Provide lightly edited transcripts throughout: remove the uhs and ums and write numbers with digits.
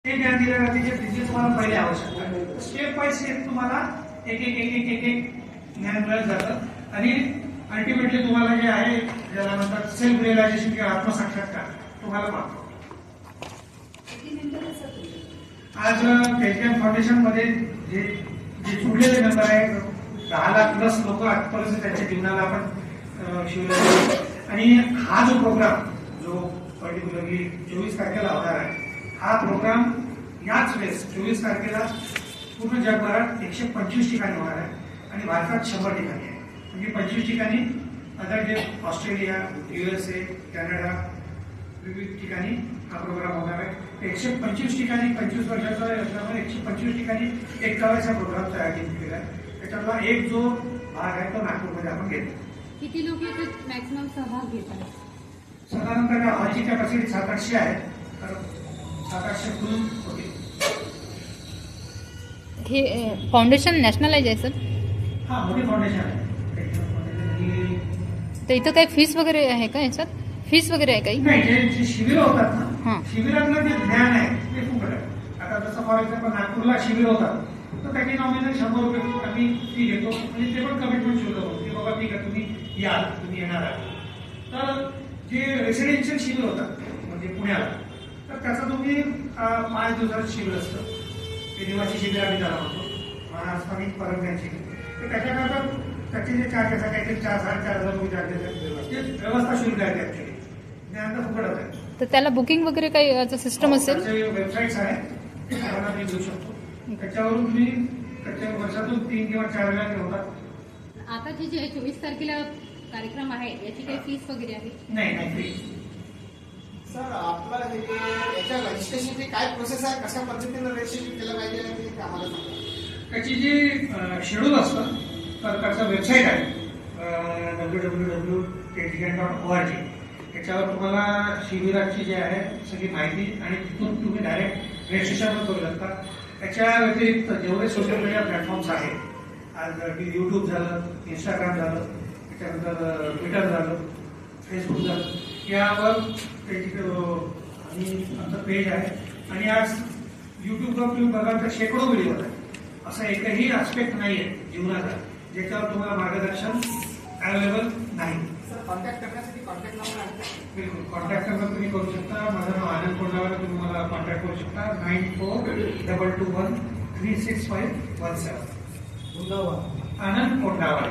ते ज्ञान दिल्या जाते जे तुम्हाला पहिले आवश्यक आहे. स्टेप बाय स्टेप तुम्हाला एक एक एक एक एक एक ज्ञान मिळत जातं आणि अल्टिमेटली तुम्हाला जे आहे ज्याला म्हणतात सेल्फ रिअलायझेशन किंवा आत्मसाक्षात्कार तुम्हाला प्राप्त होतो. आज केजीएम फाउंडेशन मध्ये जे जुडलेले मेंबर आहेत 10 लाख प्लस लोक आजपर्यंत त्यांच्या जीवनाला आपण शिवले आणि हा जो प्रोग्राम जो पर्टिक्युलरली 24 तारखेला होणार आहे हा प्रोग्राम याच वेळेस 24 तारखेला पूर्ण जगभरात 125 ठिकाणी होणार आहे आणि भारतात 100 ठिकाणी आहे. म्हणजे 25 ठिकाणी अदर जे ऑस्ट्रेलिया, USA, कॅनडा विविध ठिकाणी हा प्रोग्राम होणार आहे. 125 ठिकाणी 25 वर्षाचा असल्यामुळे 125 ठिकाणी 41 प्रोग्राम तयार केलेला आहे. त्याच्यातला एक जो भाग आहे तो नागपूरमध्ये आपण घेतो. किती लोक मॅक्सिमम सहभाग घेतात? साधारणतः हॉलची कॅपॅसिटी 700-800 आहे. तर 700-800 फुल होते. हे फाउंडेशन नॅशनलाइज आहे सर? हा मोठी फाउंडेशन आहे. तर इथं काही फीस वगैरे आहे का याच्यात? फीस वगैरे आहे काही? नाही, जे शिबिर होतात ना शिबिरातलं जे ज्ञान आहे ते खूप आहे. आता जसं फॉर एक्झाम्पल नागपूरला शिबिर होतात तर त्याची नॉमिनल 100 रुपये आम्ही फी घेतो. म्हणजे ते पण कमिटमेंट शुल्क होतं की बाबा ठीक आहे तुम्ही याल, तुम्ही येणार आहात. तर जे रेसिडेन्शियल शिबिर होतात म्हणजे पुण्याला तर त्याचं तुम्ही 5 दिवसाचं शिबिर असतं. ते निवासी शिबिर आम्ही त्याला म्हणतो महास्थानिक परवानग्यांची. तर त्याच्याकरता त्याचे जे चार्जेस आहे काहीतरी 4-4.5 रुपये चार्जेस आहेत. ते व्यवस्था शुल्क आहे ऍक्च्युली ज्ञान तर फुकटच आहे. तर त्याला बुकिंग वगैरे काही सिस्टम असेल? वेबसाईट्स आहे त्याला मी देऊ शकतो. त्याच्यावरून तुम्ही त्याच्या वर्षातून 3 किंवा 4 वेळा होतात. आता जे 24 तारखेला कार्यक्रम आहे याची काही फीस वगैरे आहे? नाही फ्री. सर आपलं हे याच्या रजिस्ट्रेशनची काय प्रोसेस आहे, कशा पद्धतीनं रजिस्ट्रेशन केलं पाहिजे ते आम्हाला सांगा. त्याची जी शेड्यूल असतं तर त्याचं वेबसाईट आहे www.kgn.org. त्याच्यावर तुम्हाला शिबिराची जी आहे सगळी माहिती आणि तिथून तुम्ही डायरेक्ट रजिस्ट्रेशन करू शकता. त्याच्या व्यतिरिक्त जेवढे सोशल मीडिया प्लॅटफॉर्म्स आहेत आज युट्यूब झालं, इंस्टाग्राम झालं, त्याच्यानंतर ट्विटर झालं, फेसबुक झालं, यावर त्याची आमचं पेज आहे. आणि आज युट्यूबवर तुम्ही बघाल तर शेकडो व्हिडिओ आहेत. असं एकही आस्पेक्ट नाही आहे जीवनाचा ज्याच्यावर तुम्हाला मार्गदर्शन अवेलेबल नाही. कॉन्टॅक्ट करण्यासाठी कॉन्टॅक्ट नंबर आहे? बिलकुल कॉन्टॅक्ट नंबर तुम्ही करू शकता. माझं नाव आनंद कोंडावर. तुम्ही मला कॉन्टॅक्ट करू शकता 9422136517. आनंद कोंडावर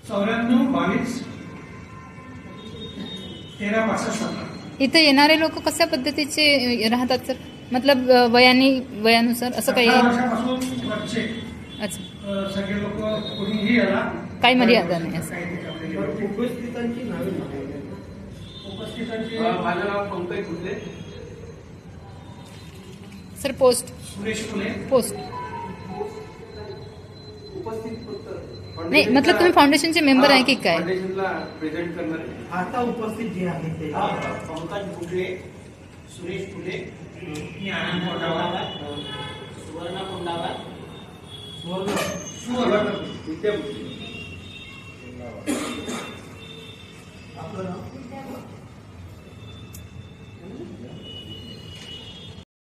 9422136517. इथे येणारे लोक कशा पद्धतीचे राहतात सर? मतलब वयानुसार असं काही? 18 वर्षापासून वरचे सगळे लोक कोणीही याला काही मर्यादा नाही असं? उपस्थितांची नावे माझं नाव Pankaj Phule. Sir post? Suresh Phule. Post उपस्थित नाही, मतलब तुम्ही फाउंडेशनचे मेंबर आहे की काय? फाउंडेशनला प्रेझेंट करणार. आता उपस्थित जे आहे ते पंकज फुले, सुरेश फुले, आनंद कोंडावर, सुवर्ण कोंडावर, सुवर्ण